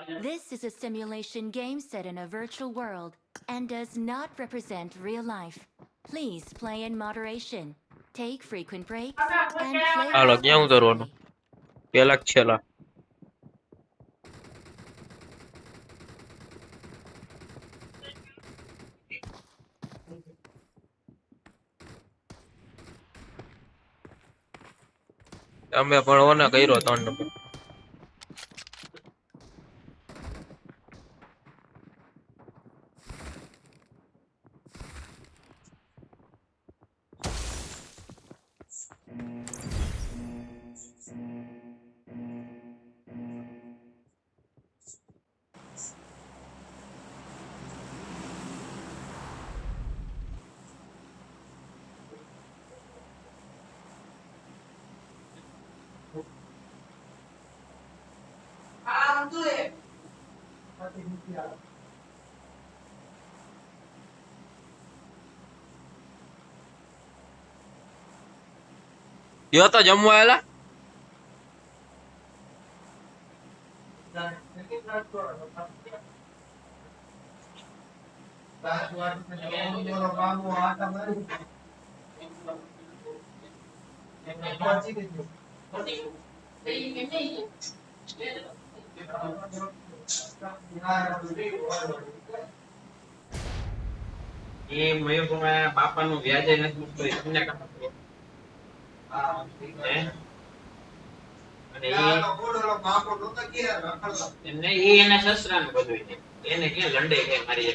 This is a simulation game set in a virtual world and does not represent real life. Please play in moderation, take frequent breaks, and play હાલો ક્યાં ઉતરવાનું responsibly. પેલા કે છેલ્લા તમે પણ ઓને કર્યો 3 number યો તો જમવા આલા એ મયુરભાઈ બાપાનું વ્યાજે નથી મૂકતું તમને ખબર અને એ એના સસરાનું બધું છે એને ક્યાં લંડે કે મારી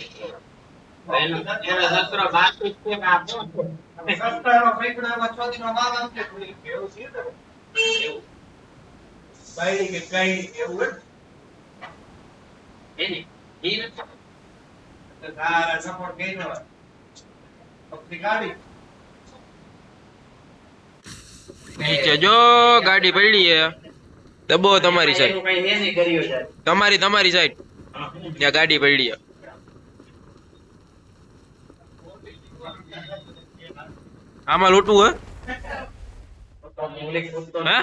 એના સસરો બાકી છે કે આપો સસરાનો પૈકડામાં છોડીનો માલ આમ છે એવું છે એવું બાઈ કે કઈ એવું એની ઈ નથી તારા સપોર્ટ કેનો આપણી ગાડી નીચે જો ગાડી પડી છે દબો તમારી સાઈડ કઈ હે નહીં કર્યું છે તમારી સાઈડ ત્યાં ગાડી પડી છે આમાં લૂટવું હે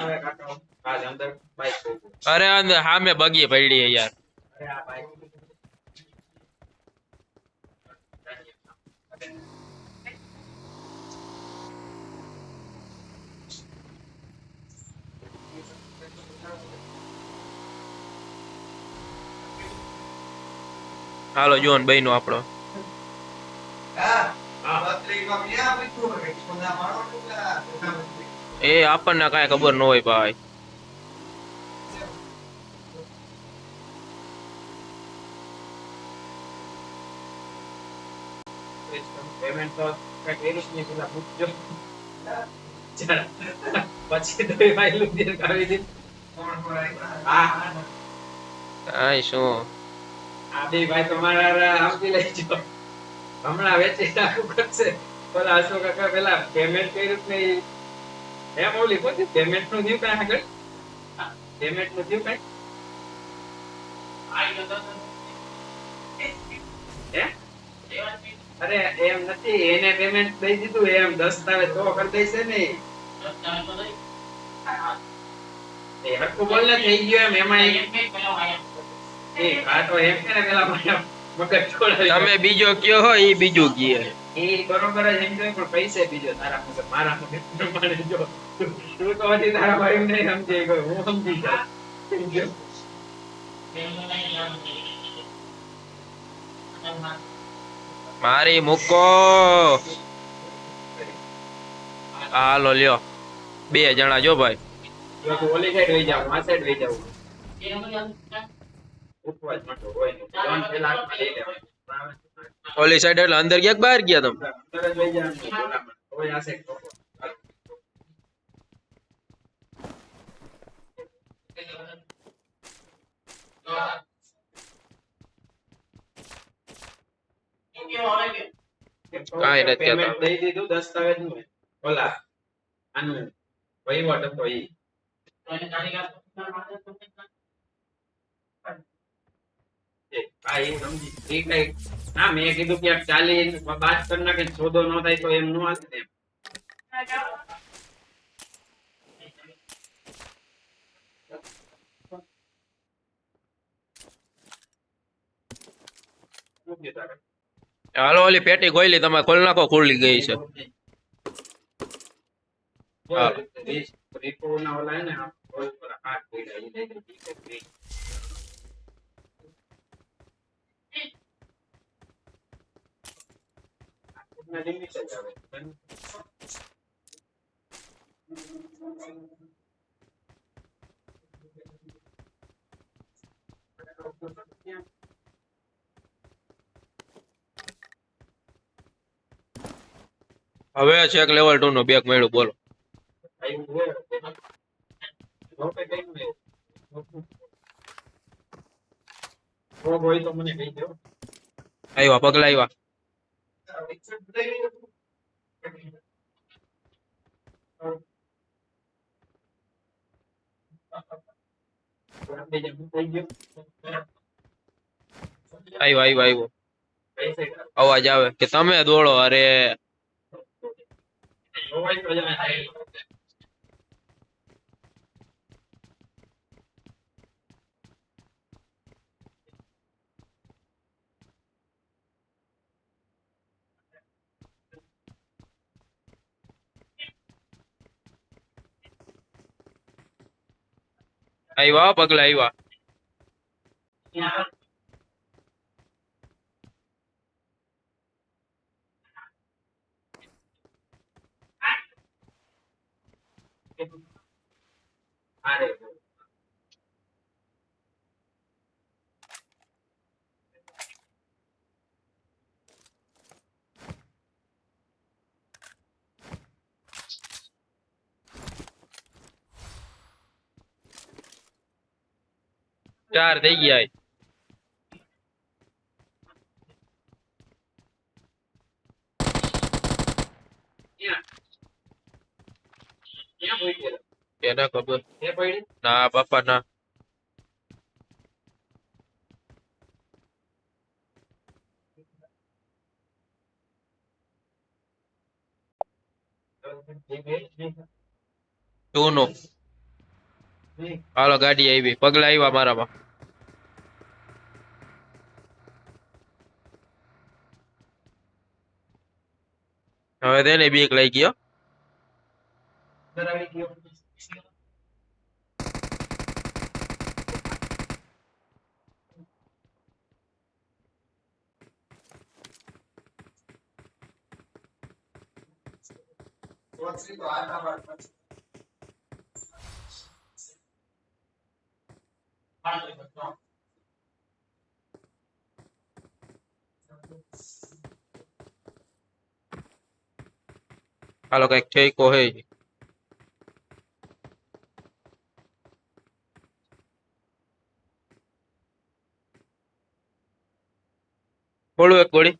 આજ અંદર બાઈક અરે અંદર સામે બગી પડી છે યાર અરે આ બાઈક હાલો જોન ભાઈ નો આપણો એ આપણને કાંઈ ખબર ન હોય ભાઈ પેમેન્ટ તો કઈ ની પેલા મૂકજો પછી તો ભાઈ લુંડી કાવી દી હા આય શું આ બે ભાઈ તમારા આપી લઈ જો હમણાં વેચી નાખું કરશે પેલા અશોક કાકા પેલા પેમેન્ટ કર્યું ને એમ ઓલી પોતે પેમેન્ટ નું થયું કઈ આગળ પેમેન્ટ નું થયું કઈ અરે એમ નથી એને પેમેન્ટ દઈ દીધું એમ દસ્તાવેજ તો કરી દેશે ને એ હરખું બોલ ને થઈ ગયો એમ એમાં એ કાટો એમ કે ને પેલા મગજ છોડાવી તમે બીજો કયો હોય ઈ બીજું કીએ એ બરોબર જ એમ પણ પૈસે બીજો તારા મગજ મારા મગજ પ્રમાણે જો તું તો હજી તારા ભાઈ નહીં સમજી ગયો હું સમજી ગયો મારી મૂકો હાલો લ્યો 2 જણા જો ભાઈ જો તું ઓલી સાઈડ વઈ જાવ આ સાઈડ વઈ જાવ ઉપવાસ માટે હોય ને લોન પેલા હાથમાં લઈ લેવાય ઓલી સાઈડ એટલે અંદર ગયા કે બહાર ગયા તમે અંદર જ વઈ જાવ હોય આ સાઈડ કાંઈ નથી પેમેન્ટ કહેતા. દઈ દીધું દસ્તાવેજ નું ઓલા આનું વહીવટ હતો ઈ આ એ સમજી એ કઈ હા મેં કીધું કે ચાલી બાદ કરી નાખે સોદો ન થાય તો એમ નો હાલે ને મૂકી તારે. હાલો ઓલી પેટી ગોઈલી તમે ખોલ નાખો, ખુલ્લી ગઈ છે. હા. રીપોના ઓલા હે ને આમ ઓલ પર હાથ પીડા ઈ દઈ દે. ના લિમિટ જ આવે. હવે ચેક લેવલ 2 નો બેગ મળ્યું, બોલો. આવ્યું હોય. રોપે કઈ નું લેવું? રોગ હોય તો મને કહી દો. આવ્યા પગલા આવ્યા. આવ્યો અવાજ આવે કે તમે દોડો. અરે આવ્યા પગલા આવ્યા. ચાર થઈ ગયા. એને ખબર ના બાપા ના. તું નો હાલો ગાડી આવી, પગલા આવ્યા મારામાં. હવે તેને બીક લઈ ગયો. હાલો કઈક ઠેકો હે. બોલું એક ગોળી.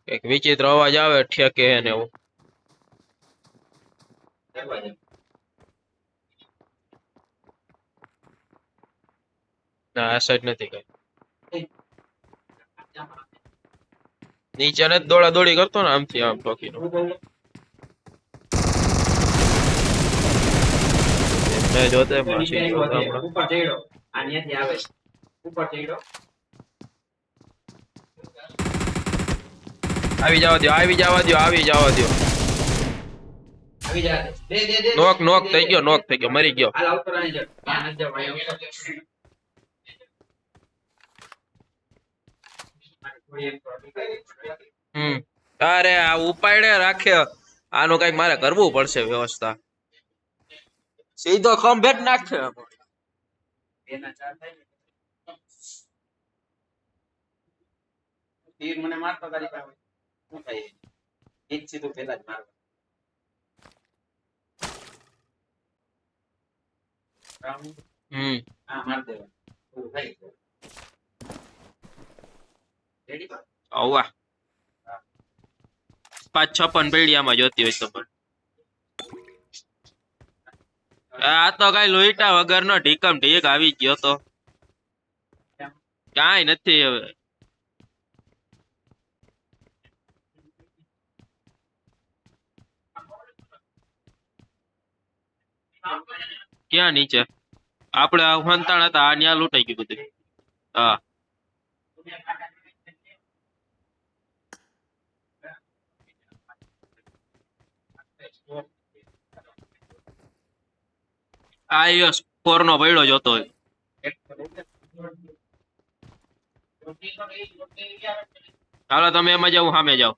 એક વિચિત્ર અવાજ આવે ઠેકે હે ને એવું. ના આ સાઈડ નથી કઈ. નીચે ને દોડા દોડી કરતો ને આમથી આમ ટોકીનો. મેં જોતે પાછી જોતા હમણાં. ઉપર ચડ્યો આ ન્યાથી આવે ઉપર ચડ્યો. આવી જવા દો, આવી જવા દો, આવી જવા દો. આવી જા દે દે દે નોક નોક થઈ ગયો, નોક થઈ ગયો, મરી ગયો. હાલ ઉપર આવી જા ત્યાં ન જાવ અહીંયા અરે આ ઉપાડે રાખે. આનું કઈક મારે કરવું પડશે વ્યવસ્થા. સીધો ખંભેટ નાખે. એના ચાર થાય ને તીર મને મારતો તારી પાસે શું થાય એક સીધું પેલા જ મારવા હા માર દેવા પૂરું થાય રેડી પર આવા 556 પેડિયામાં જોતી હોય તો પણ આ તો કઈ લોહીટા વગરનો ઢીકમ ઢીક આવી ગયો તો કાંઈ નથી હવે. ક્યાં નીચે આપડે હંતાણ હતા આ ન્યા લૂંટાઈ ગયું બધું. હા આ યસ ફોર નો પડ્યો જોતો હોય. હાલો તમે એમાં જાઓ સામે જાઓ.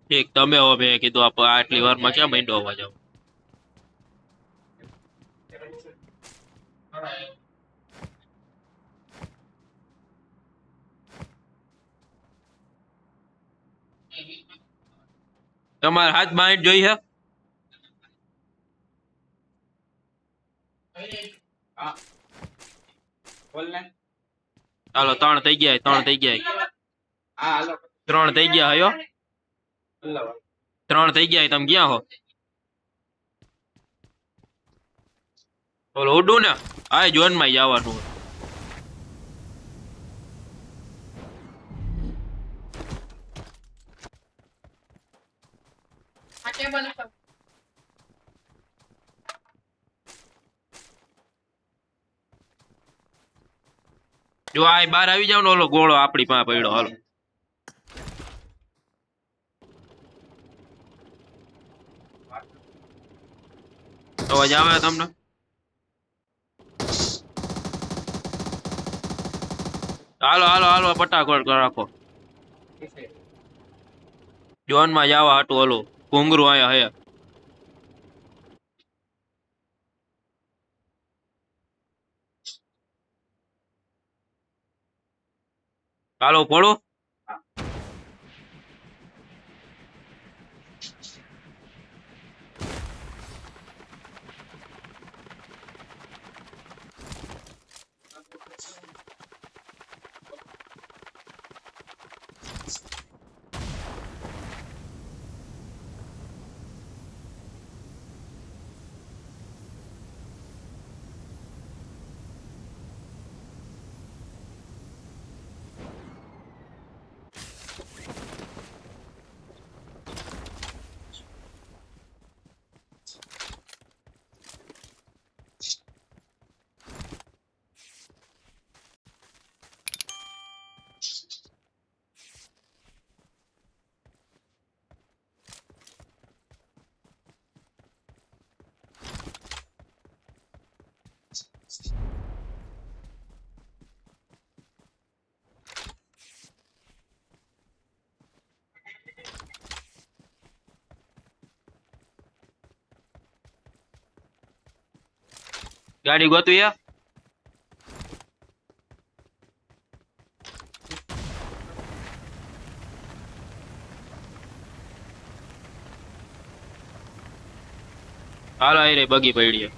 ઠીક તમે હો મેં કીધું આટલી વારમાં ક્યાં માંડો હોવા જાવ. તમારે હાથ બાઈટ જોઈ હે? હાલો 3 થઈ ગયા 3 થઈ ગયા 3 થઈ ગયા હયો 3 થઈ ગયા તમે ક્યાં હો? ઓલો ઉડું ને આ જોન માં જવાનું. જો આ બહાર આવી જાવ ને ઓલો ગોળો આપડી પાસે પડ્યો. હાલો અવાજ આવે તમને? હાલો હાલો હાલો ફટાફટ રાખો. જોન માં જવા હાટું ઓલું ઘુંઘરું આયા હે. હાલો પડો. ગાડી ગોતવી હે? હાલો આઈ રે બગી પડી.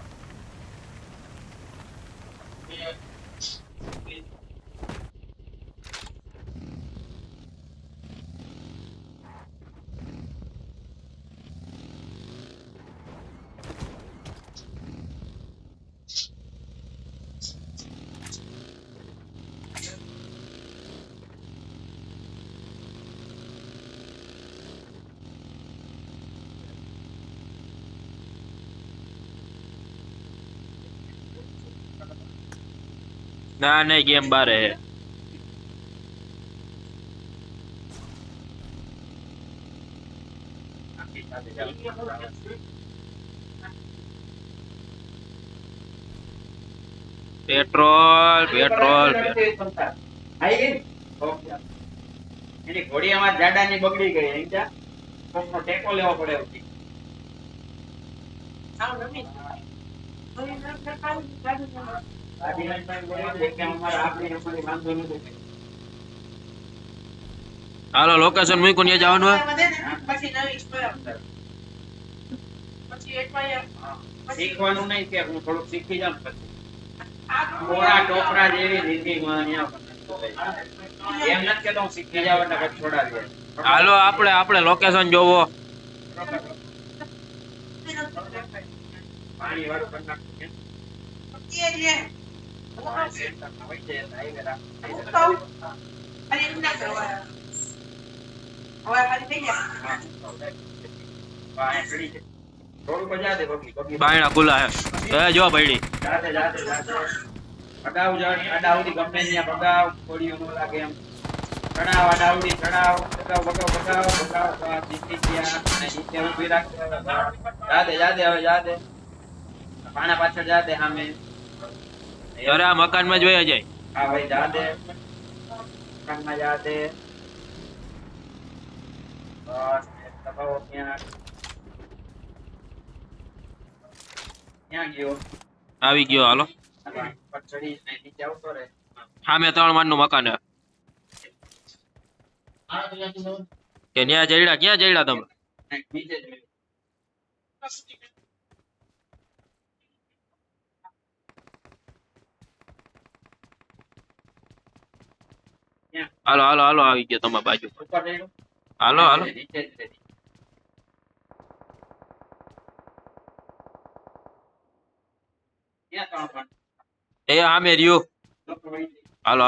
ના નહીં ગેમ બારે હે. પેટ્રોલ પેટ્રોલ એની ઘોડી અમાર જાડાની બગડી ગઈ અહીં જા કોકનો ટેકો લેવો પડે એવું છે. ગાડી લઈને પણ બોલ્યો છે કે અમારે આપણી વાંધો નથી. હાલો લોકેશન મૂક્યું ને જવાનું હે? શીખવાનું નહીં કે હું થોડુંક શીખી જાઉં પછી થોડા ટોપરા જેવી રીતિમાં અહીંયા એમ નથી કે હું શીખી જાવ એટલે પછી છોડા દે. હાલો આપણે લોકેશન જોવો. પાણી વાળું કરી નાખું છે. થોડુંક જા દે બગી બગી બાયણા ખુલ્લા હે. જો પડી. જાતે અડાવ અડાવડી ગમે ત્યાં ભગાવ થોડીઓ નો લાગે એમ ચડાવ અડાવડી ચડાવ ભગાવ જીતી ગયા અને નીચે ઊભી રાખે જાદે હવે જાદે પાણા પાછળ જાદે સામે અરે આ મકાનમાં જોયા જાય. હા ભાઈ જાદે મકાનમાં જાદે બસ દબાવો ત્યાં ક્યાં ગયો આવી ગયો હાલો. ચડી નીચે આવતો રે સામે 3 માળનું મકાન હે. કે ન્યા જઈડા ક્યાં જઈડા તમે? નીચે જ હાલો આવી ગયો તમારી બાજુ. ઉપર જઈડો હાલો નીચે જ રે ક્યાં કામ એ સામે રહ્યું. હાલો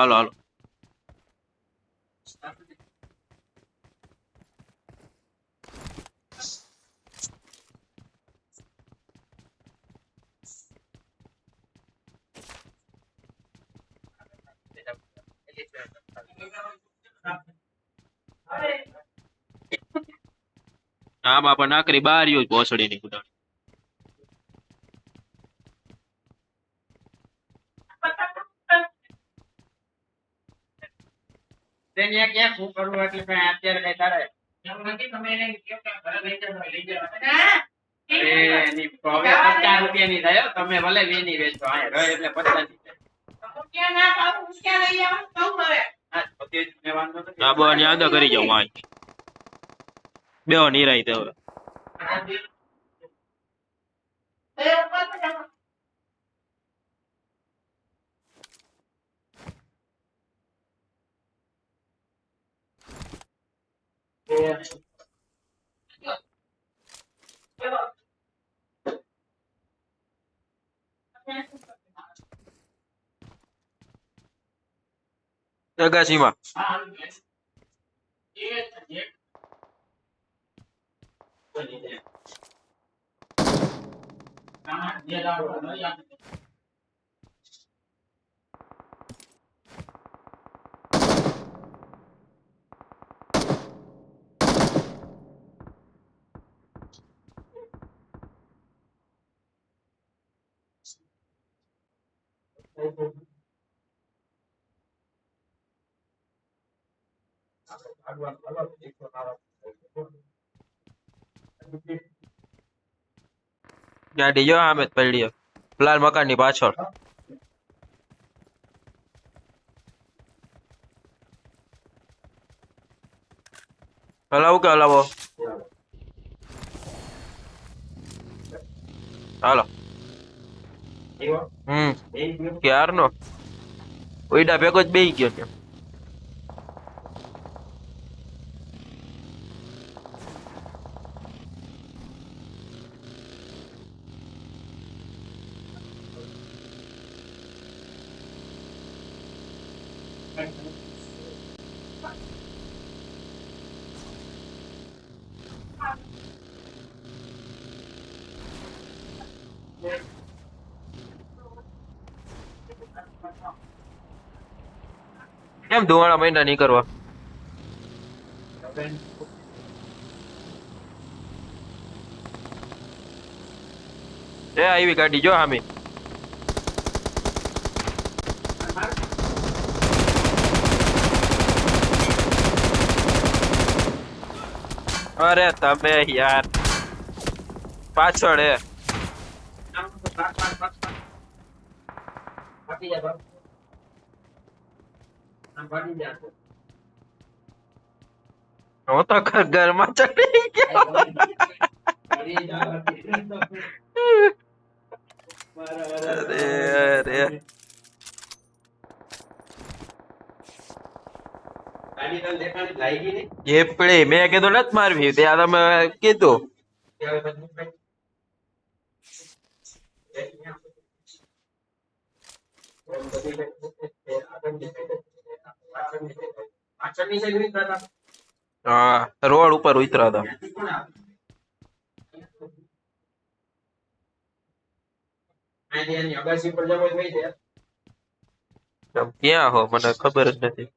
આમાં પણ નાકરી બહાર રહ્યું ભોસડી ની ગુડાણી. તેને ક્યાં શું કરવું એટલે કઈ અત્યારે કઈ તારે એમ નથી તમે એને કેમ કે ઘરે લઈ જાવ એની હવે 50 રૂપિયાની થાય હો. તમે ભલે વેની વેચો આ રહે એટલે 50 ની થાય ના પાડું ક્યાં લઈ આવવાનું કહું હવે હા બધી જ મે વાંધો નથી આ બોની આદા કરી જાવ વાય બેઓ નિરાઈ દે હવે. અગાસીમાં ગાડી જો આમે જ પડી લાલ મકાન ની પાછળ. હલાવું કે હલાવો? હાલો ક્યારનો ઓઈડા ભેગો જ બેહી ગયો ત્યાં. કેમ ધોવાણા મહિના નહીં કરવા? એ આવી ગાડી જો સામે. અરે તમે યાર પાછળ હે આમ તો પાક. બાકી જા બાપ. આમ ભાગી જા. હું તો ઘરમાં ચડી ગયો અરે જા. અરે અરે ગાડી તને દેખાડી લાગી નહીં. એ પડી મેં કીધું નથી મારવી ત્યાં તમે કીધું પાછળની સાઈડ રીત હતા. હા રોડ ઉપર ઉતરા હતા એની અગાસી પર જવો હોય છે. તમે ક્યાં હો મને ખબર જ નથી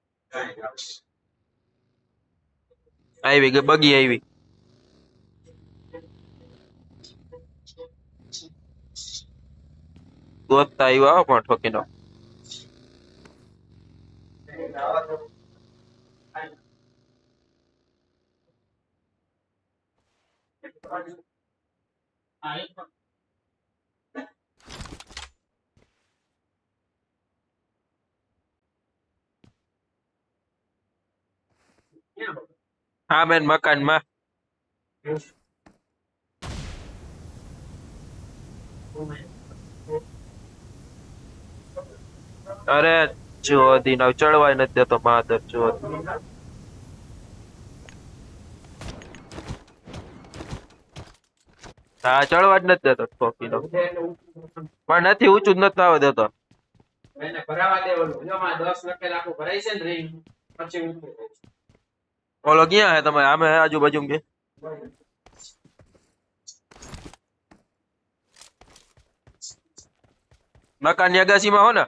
આવી ગઈ બગી આવી ગોતતા આવ્યા પણ ઠોકી નો હા બેન મકાન માં અરે જોધી ના ચડવાય નથી દેતો માધર જોધી હા ચડવા જ નથી દેતો ઠોકી નો પણ નથી ઊંચું જ નથી આવવા દેતો એને ભરાવા દેવાનું. જો માં 10 લખેલ આખું ભરાય છે ને રીંગ પછી ઊંચું થાય છે. ઓલો ક્યાં હે તમે આમે આજુબાજુ કે મકાન ની અગાસી માં હો ને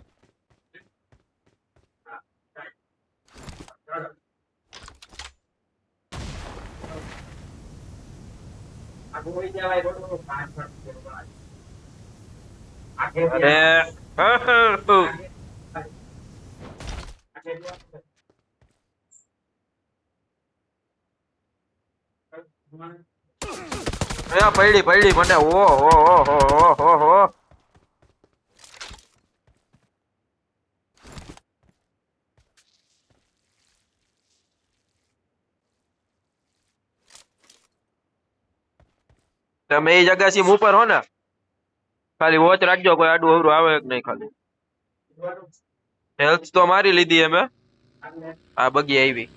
આખું હોય જવાય રોડ પાછળ. અરે પડી પડી મને ઓ હો હો હો હો હો તમે એ જગ્યા ઉપર હો ને ખાલી વોચ રાખજો કોઈ આડું અવરું આવે કે નહીં ખાલી હેલ્થ તો મારી લીધી અમે આ બગી આવી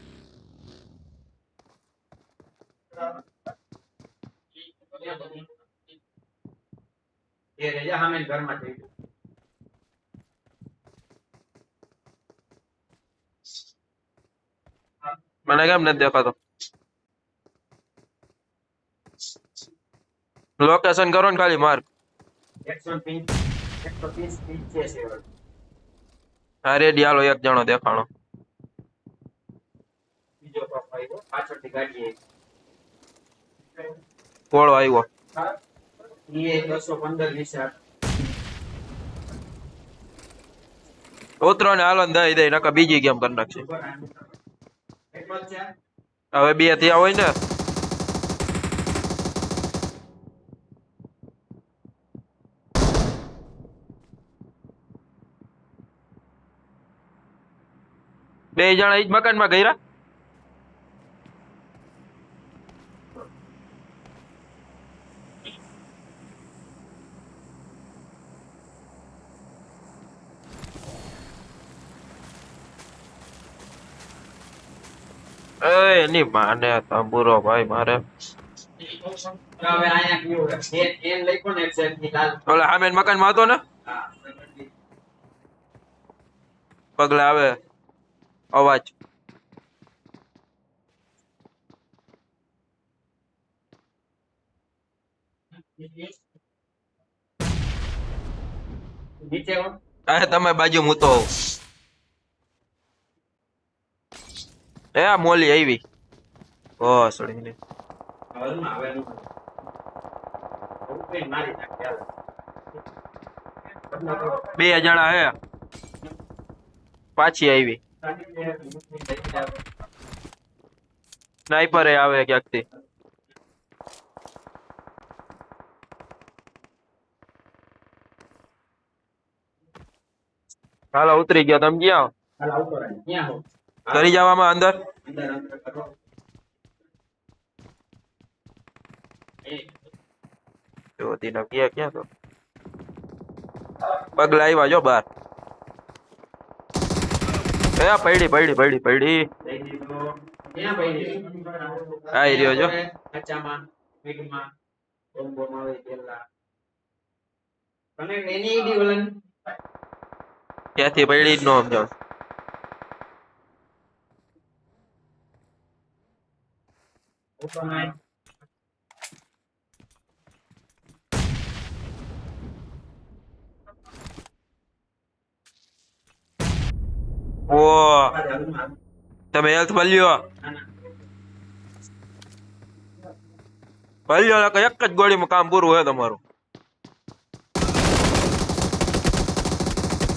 એ રેજા સામે ઘરમાં થઈ ગયું. મને કેમ નથી દેખાતો લોકેશન કરો ને ખાલી માર્ક 130 ફીટ છે સેવર. હા રેડી હાલો એક જણો દેખાણો બીજો પપ આવ્યો પાછળથી ગાડી આવી. કોળો આવ્યો એ 215 વિશે ઉતરો ને હાલો ને દઈ દઈ નકા બીજી ગેમ કરી નાખશે એટલો જ છે. હવે બે થયા હોય ને બે જણા ઈ જ મકાન માં ગયા એની માને તંબુરો ભાઈ મારે તો હવે આયા કેવું છે એન લખો ને એક્ઝેક્ટલી લાલ. ઓલા હામેન મકાન માં હતો ને હા પગલા આવે અવાજ નીચે કોણ આ તમે બાજુ મૂતો એ આ મોલી આવી ઓ સડી ને હલમાં આવેલું કોઈ મારી નાખે હાલ. બે જણા હે પાછી આવી સ્નાઈપર આવે ક્યાંક થી હાલો ઉતરી ગયો તમે ક્યાં હાલ આવતો રહે ક્યાં હો કરી જવામાં અંદર અંદર અંદર કરો એ જોતી ના ક્યાં તો પગલા આવ્યા જો બાર એ પડી પડી પડી પડી લઈ દીધો ક્યાં ભાઈ આઈ રહ્યો જો કચ્ચામાં મિડમાં કોમ્બોમાં આવે પેલા કનેક્ટ એની ઈડી વલન ક્યાંથી પડી જ ન સમજો ઓપન ઓ તમે હેલ્થ ભલ્યો ભલ્યો એક જ ગોળીમાં કામ પૂરું હોય તમારું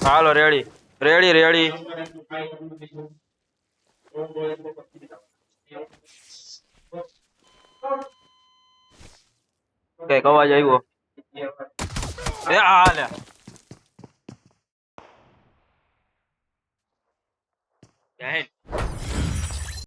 હાલો રેડી રેડી રેડી કઈક અવાજ આવ્યો એ હાલે